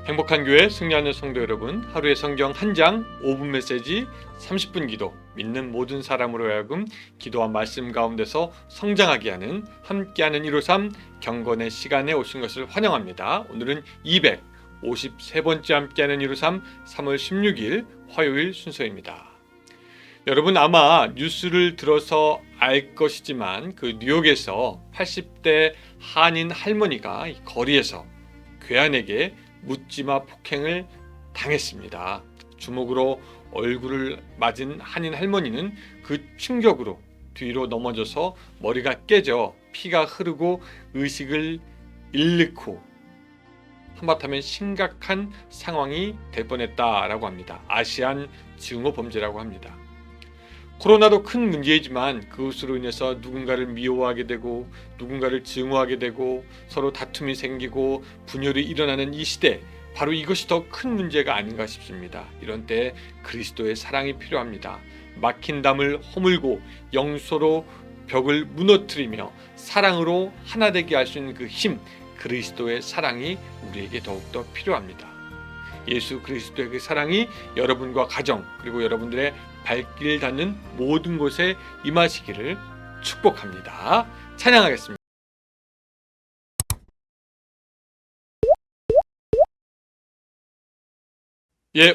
행복한 교회 승리하는 성도 여러분, 하루의 성경 한 장 5분 메시지 30분 기도, 믿는 모든 사람으로 하여금 기도와 말씀 가운데서 성장하게 하는 함께하는 153 경건의 시간에 오신 것을 환영합니다. 오늘은 253번째 함께하는 153 3월 16일 화요일 순서입니다. 여러분 아마 뉴스를 들어서 알 것이지만 그 뉴욕에서 80대 한인 할머니가 거리에서 괴한에게 묻지마 폭행을 당했습니다. 주먹으로 얼굴을 맞은 한인 할머니는 그 충격으로 뒤로 넘어져서 머리가 깨져 피가 흐르고 의식을 잃고 한바탕면 심각한 상황이 될 뻔했다라고 합니다. 아시안 증오 범죄라고 합니다. 코로나도 큰 문제이지만 그것으로 인해서 누군가를 미워하게 되고 누군가를 증오하게 되고 서로 다툼이 생기고 분열이 일어나는 이 시대, 바로 이것이 더 큰 문제가 아닌가 싶습니다. 이런 때 그리스도의 사랑이 필요합니다. 막힌 담을 허물고 영소로 벽을 무너뜨리며 사랑으로 하나 되게 할 수 있는 그 힘, 그리스도의 사랑이 우리에게 더욱더 필요합니다. 예수 그리스도의 그 사랑이 여러분과 가정 그리고 여러분들의 발길 닿는 모든 곳에 임하시기를 축복합니다. 찬양하겠습니다.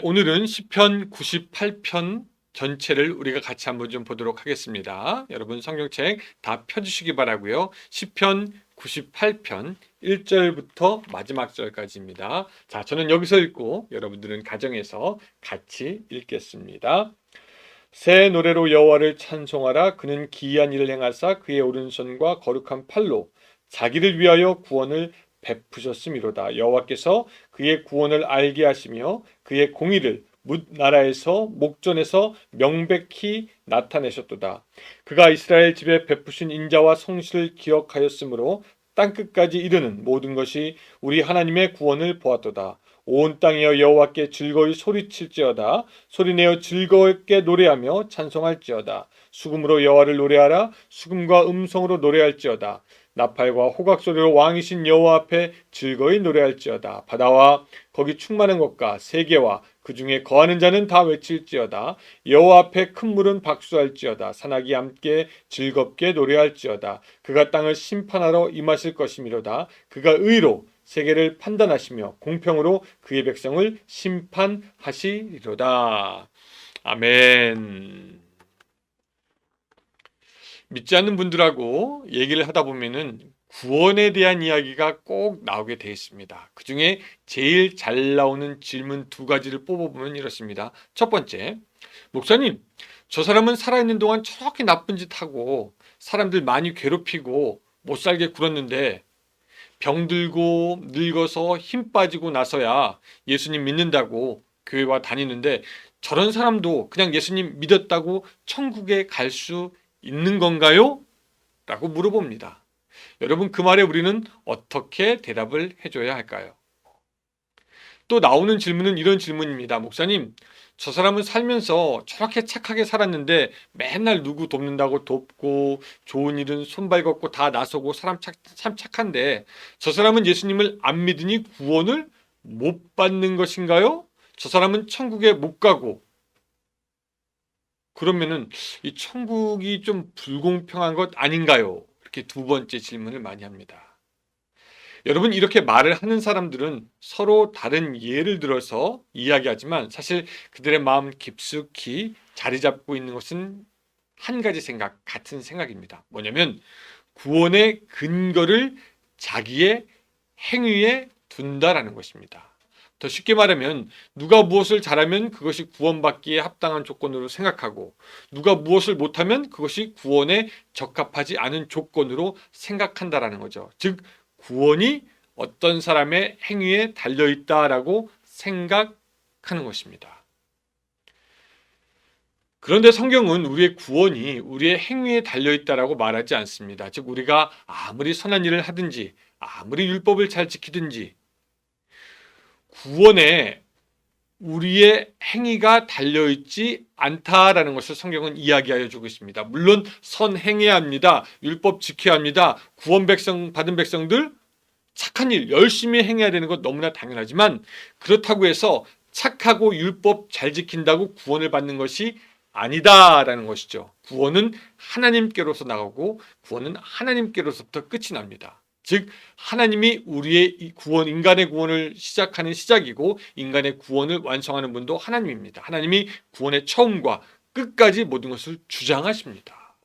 오늘은 시편 98편 전체를 우리가 같이 한번 좀 보도록 하겠습니다. 여러분 성경책 다 펴주시기 바라고요. 시편 98편 1절부터 마지막 절까지입니다. 자, 저는 여기서 읽고 여러분들은 가정에서 같이 읽겠습니다. 새 노래로 여호와를 찬송하라. 그는 기이한 일을 행하사 그의 오른손과 거룩한 팔로 자기를 위하여 구원을 베푸셨음이로다. 여호와께서 그의 구원을 알게 하시며 그의 공의를 뭇 나라에서 목전에서 명백히 나타내셨도다. 그가 이스라엘 집에 베푸신 인자와 성실을 기억하였으므로 땅끝까지 이르는 모든 것이 우리 하나님의 구원을 보았도다. 온 땅이여 여호와께 즐거이 소리칠지어다. 소리내어 즐겁게 노래하며 찬송할지어다. 수금으로 여호와를 노래하라. 수금과 음성으로 노래할지어다. 나팔과 호각소리로 왕이신 여호와 앞에 즐거이 노래할지어다. 바다와 거기 충만한 것과 세계와 그 중에 거하는 자는 다 외칠지어다. 여호와 앞에 큰 물은 박수할지어다. 산악이 함께 즐겁게 노래할지어다. 그가 땅을 심판하러 임하실 것이미로다. 그가 의로 세계를 판단하시며 공평으로 그의 백성을 심판하시리로다. 아멘. 믿지 않는 분들하고 얘기를 하다 보면은 구원에 대한 이야기가 꼭 나오게 되어 있습니다. 그 중에 제일 잘 나오는 질문 두 가지를 뽑아보면 이렇습니다. 첫 번째, 목사님, 저 사람은 살아있는 동안 저렇게 나쁜 짓 하고 사람들 많이 괴롭히고 못 살게 굴었는데 병들고 늙어서 힘 빠지고 나서야 예수님 믿는다고 교회와 다니는데 저런 사람도 그냥 예수님 믿었다고 천국에 갈 수 있는 건가요? 라고 물어봅니다. 여러분 그 말에 우리는 어떻게 대답을 해줘야 할까요? 또 나오는 질문은 이런 질문입니다. 목사님, 저 사람은 살면서 저렇게 착하게 살았는데 맨날 누구 돕는다고 돕고 좋은 일은 손발 걷고 다 나서고 참 착한데 저 사람은 예수님을 안 믿으니 구원을 못 받는 것인가요? 저 사람은 천국에 못 가고 그러면은 이 천국이 좀 불공평한 것 아닌가요? 이렇게 두 번째 질문을 많이 합니다. 여러분 이렇게 말을 하는 사람들은 서로 다른 예를 들어서 이야기하지만 사실 그들의 마음 깊숙이 자리 잡고 있는 것은 한 가지 생각, 같은 생각입니다. 뭐냐면 구원의 근거를 자기의 행위에 둔다라는 것입니다. 더 쉽게 말하면 누가 무엇을 잘하면 그것이 구원받기에 합당한 조건으로 생각하고 누가 무엇을 못하면 그것이 구원에 적합하지 않은 조건으로 생각한다라는 거죠. 즉 구원이 어떤 사람의 행위에 달려있다라고 생각하는 것입니다. 그런데 성경은 우리의 구원이 우리의 행위에 달려있다라고 말하지 않습니다. 즉 우리가 아무리 선한 일을 하든지 아무리 율법을 잘 지키든지 구원에 우리의 행위가 달려있지 않다라는 것을 성경은 이야기하여 주고 있습니다. 물론 선행해야 합니다. 율법 지켜야 합니다. 구원 백성 받은 백성들 착한 일 열심히 행해야 되는 것 너무나 당연하지만 그렇다고 해서 착하고 율법 잘 지킨다고 구원을 받는 것이 아니다라는 것이죠. 구원은 하나님께로서 나가고 구원은 하나님께로서부터 끝이 납니다. 즉 하나님이 우리의 인간의 구원을 시작하는 시작이고 인간의 구원을 완성하는 분도 하나님입니다. 하나님이 구원의 처음과 끝까지 모든 것을 주장하십니다.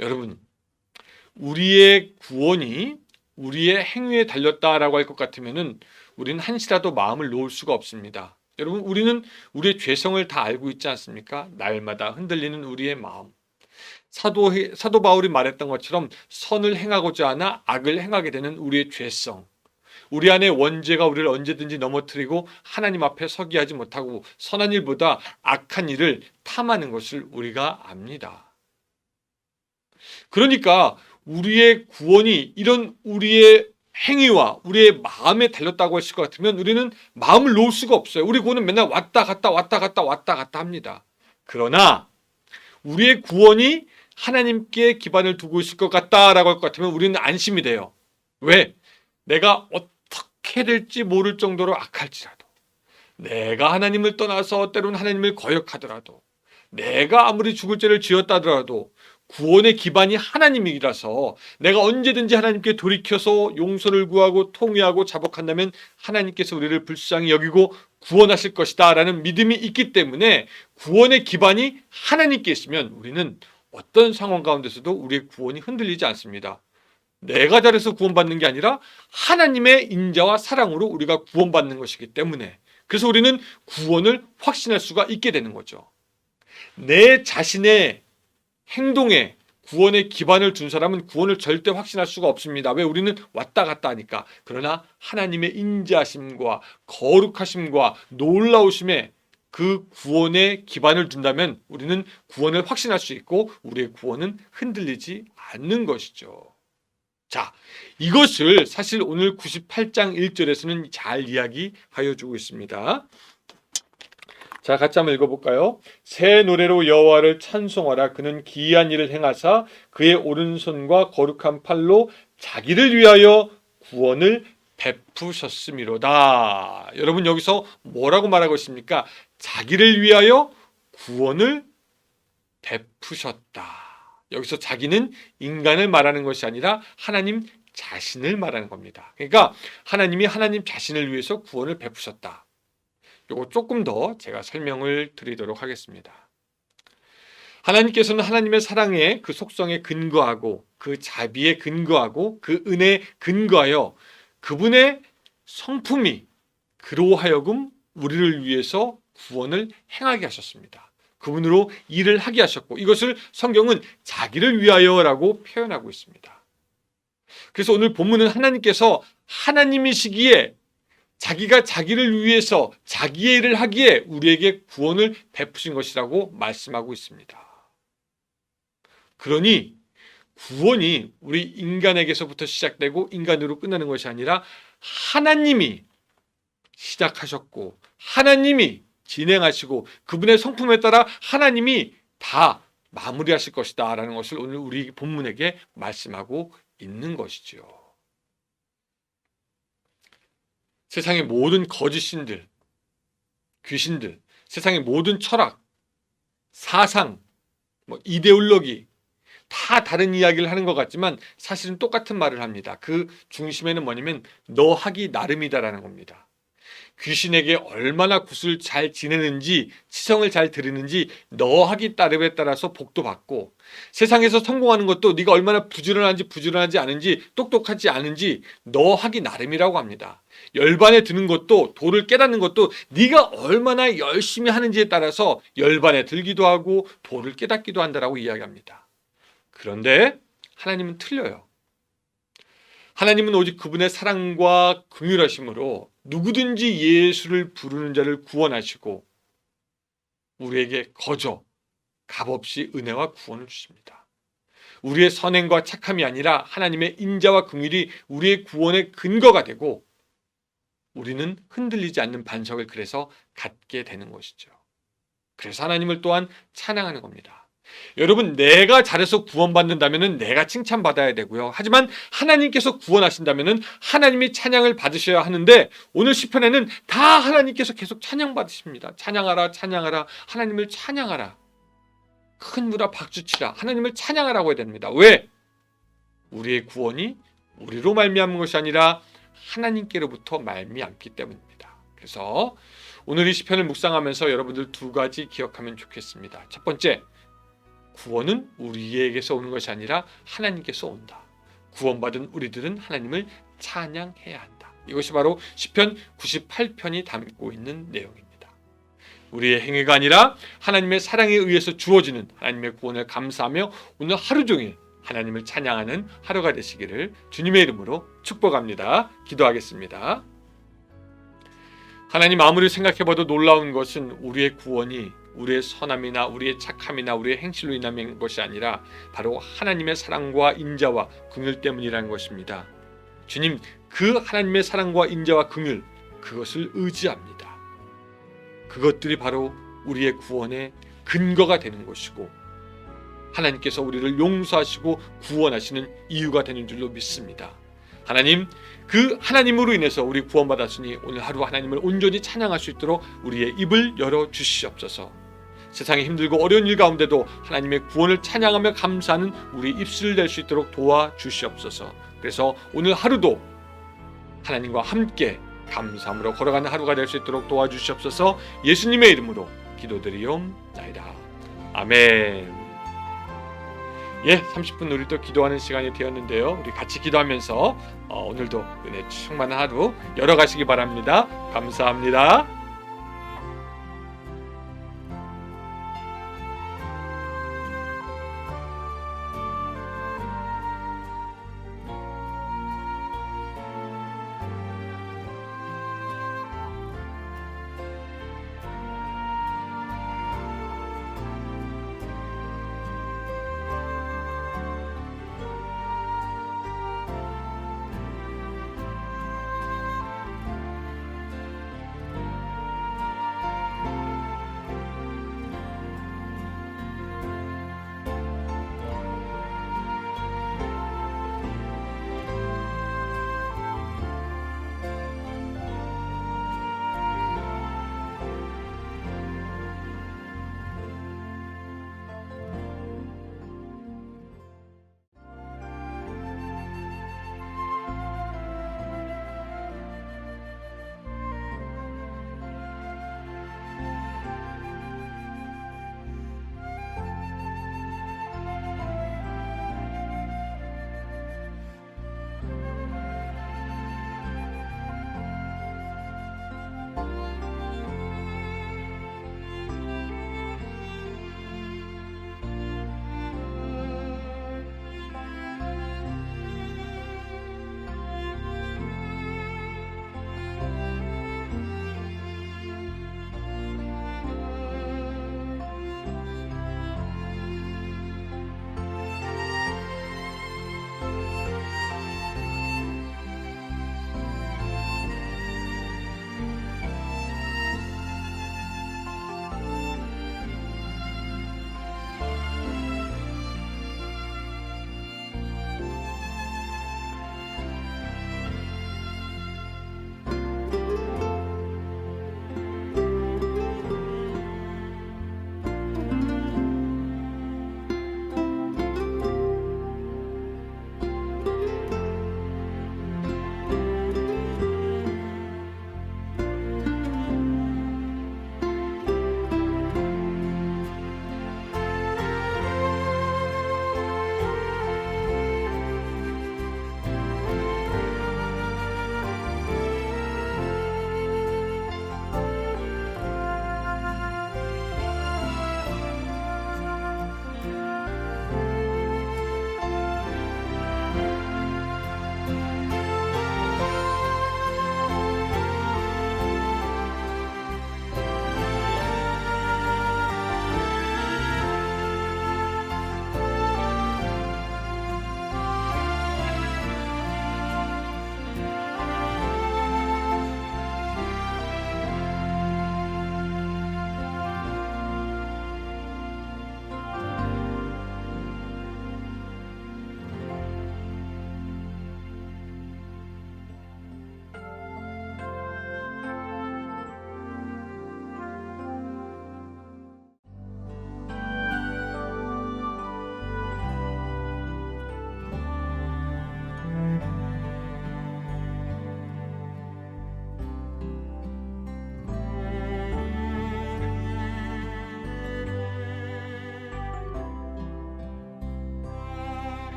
여러분, 우리의 구원이 우리의 행위에 달렸다라고 할 것 같으면은 우리는 한시라도 마음을 놓을 수가 없습니다. 여러분, 우리는 우리의 죄성을 다 알고 있지 않습니까? 날마다 흔들리는 우리의 마음. 사도 바울이 말했던 것처럼 선을 행하고자 하나 악을 행하게 되는 우리의 죄성. 우리 안에 원죄가 우리를 언제든지 넘어뜨리고 하나님 앞에 서게 하지 못하고 선한 일보다 악한 일을 탐하는 것을 우리가 압니다. 그러니까 우리의 구원이 이런 우리의 행위와 우리의 마음에 달렸다고 했을 것 같으면 우리는 마음을 놓을 수가 없어요. 우리 구원은 맨날 왔다 갔다 왔다 갔다 왔다 갔다 합니다. 그러나 우리의 구원이 하나님께 기반을 두고 있을 것 같다라고 할 것 같으면 우리는 안심이 돼요. 왜? 내가 어떻게 될지 모를 정도로 악할지라도, 내가 하나님을 떠나서 때로는 하나님을 거역하더라도, 내가 아무리 죽을 죄를 지었다더라도 구원의 기반이 하나님이라서 내가 언제든지 하나님께 돌이켜서 용서를 구하고 통회하고 자복한다면 하나님께서 우리를 불쌍히 여기고 구원하실 것이다 라는 믿음이 있기 때문에 구원의 기반이 하나님께 있으면 우리는 어떤 상황 가운데서도 우리의 구원이 흔들리지 않습니다. 내가 잘해서 구원받는 게 아니라 하나님의 인자와 사랑으로 우리가 구원받는 것이기 때문에, 그래서 우리는 구원을 확신할 수가 있게 되는 거죠. 내 자신의 행동에 구원의 기반을 둔 사람은 구원을 절대 확신할 수가 없습니다. 왜? 우리는 왔다 갔다 하니까. 그러나 하나님의 인자하심과 거룩하심과 놀라우심에 그 구원의 기반을 둔다면 우리는 구원을 확신할 수 있고 우리의 구원은 흔들리지 않는 것이죠. 자, 이것을 사실 오늘 98장 1절에서는 잘 이야기하여 주고 있습니다. 자, 같이 한번 읽어볼까요? 새 노래로 여호와를 찬송하라. 그는 기이한 일을 행하사 그의 오른손과 거룩한 팔로 자기를 위하여 구원을 베푸셨음이로다. 여러분, 여기서 뭐라고 말하고 있습니까? 자기를 위하여 구원을 베푸셨다. 여기서 자기는 인간을 말하는 것이 아니라 하나님 자신을 말하는 겁니다. 그러니까 하나님이 하나님 자신을 위해서 구원을 베푸셨다. 요거 조금 더 제가 설명을 드리도록 하겠습니다. 하나님께서는 하나님의 사랑의 그 속성에 근거하고 그 자비에 근거하고 그 은혜에 근거하여 그분의 성품이 그로 하여금 우리를 위해서 구원을 행하게 하셨습니다. 그분으로 일을 하게 하셨고 이것을 성경은 자기를 위하여라고 표현하고 있습니다. 그래서 오늘 본문은 하나님께서 하나님이시기에 자기가 자기를 위해서 자기의 일을 하기에 우리에게 구원을 베푸신 것이라고 말씀하고 있습니다. 그러니 구원이 우리 인간에게서부터 시작되고 인간으로 끝나는 것이 아니라 하나님이 시작하셨고 하나님이 진행하시고 그분의 성품에 따라 하나님이 다 마무리하실 것이다 라는 것을 오늘 우리 본문에게 말씀하고 있는 것이죠. 세상의 모든 거짓신들, 귀신들, 세상의 모든 철학, 사상, 이데올로기 다 다른 이야기를 하는 것 같지만 사실은 똑같은 말을 합니다. 그 중심에는 뭐냐면 너 하기 나름이다라는 겁니다. 귀신에게 얼마나 굿을 잘 지내는지 치성을 잘 들이는지 너 하기 따름에 따라서 복도 받고, 세상에서 성공하는 것도 네가 얼마나 부지런하지 않은지 똑똑하지 않은지 너 하기 나름이라고 합니다. 열반에 드는 것도 도를 깨닫는 것도 네가 얼마나 열심히 하는지에 따라서 열반에 들기도 하고 도를 깨닫기도 한다라고 이야기합니다. 그런데 하나님은 틀려요. 하나님은 오직 그분의 사랑과 긍휼하심으로 누구든지 예수를 부르는 자를 구원하시고 우리에게 거저 값없이 은혜와 구원을 주십니다. 우리의 선행과 착함이 아니라 하나님의 인자와 긍휼이 우리의 구원의 근거가 되고 우리는 흔들리지 않는 반석을 그래서 갖게 되는 것이죠. 그래서 하나님을 또한 찬양하는 겁니다. 여러분, 내가 잘해서 구원받는다면 내가 칭찬받아야 되고요. 하지만 하나님께서 구원하신다면 하나님이 찬양을 받으셔야 하는데, 오늘 시편에는 다 하나님께서 계속 찬양받으십니다. 찬양하라, 찬양하라, 하나님을 찬양하라. 큰 무라 박수치라, 하나님을 찬양하라고 해야 됩니다. 왜? 우리의 구원이 우리로 말미암은 것이 아니라 하나님께로부터 말미암기 때문입니다. 그래서 오늘 이 시편을 묵상하면서 여러분들 두 가지 기억하면 좋겠습니다. 첫 번째, 구원은 우리에게서 오는 것이 아니라 하나님께서 온다. 구원받은 우리들은 하나님을 찬양해야 한다. 이것이 바로 시편 98편이 담고 있는 내용입니다. 우리의 행위가 아니라 하나님의 사랑에 의해서 주어지는 하나님의 구원을 감사하며 오늘 하루 종일 하나님을 찬양하는 하루가 되시기를 주님의 이름으로 축복합니다. 기도하겠습니다. 하나님, 아무리 생각해봐도 놀라운 것은 우리의 구원이 우리의 선함이나 우리의 착함이나 우리의 행실로 인한 것이 아니라 바로 하나님의 사랑과 인자와 긍휼 때문이라는 것입니다. 주님, 그 하나님의 사랑과 인자와 긍휼, 그것을 의지합니다. 그것들이 바로 우리의 구원의 근거가 되는 것이고 하나님께서 우리를 용서하시고 구원하시는 이유가 되는 줄로 믿습니다. 하나님, 그 하나님으로 인해서 우리 구원받았으니 오늘 하루 하나님을 온전히 찬양할 수 있도록 우리의 입을 열어 주시옵소서. 세상에 힘들고 어려운 일 가운데도 하나님의 구원을 찬양하며 감사하는 우리 입술을 낼 수 있도록 도와주시옵소서. 그래서 오늘 하루도 하나님과 함께 감사함으로 걸어가는 하루가 될 수 있도록 도와주시옵소서. 예수님의 이름으로 기도드리옵나이다. 아멘. 30분 우리 또 기도하는 시간이 되었는데요. 우리 같이 기도하면서 오늘도 은혜 충만한 하루 열어가시기 바랍니다. 감사합니다.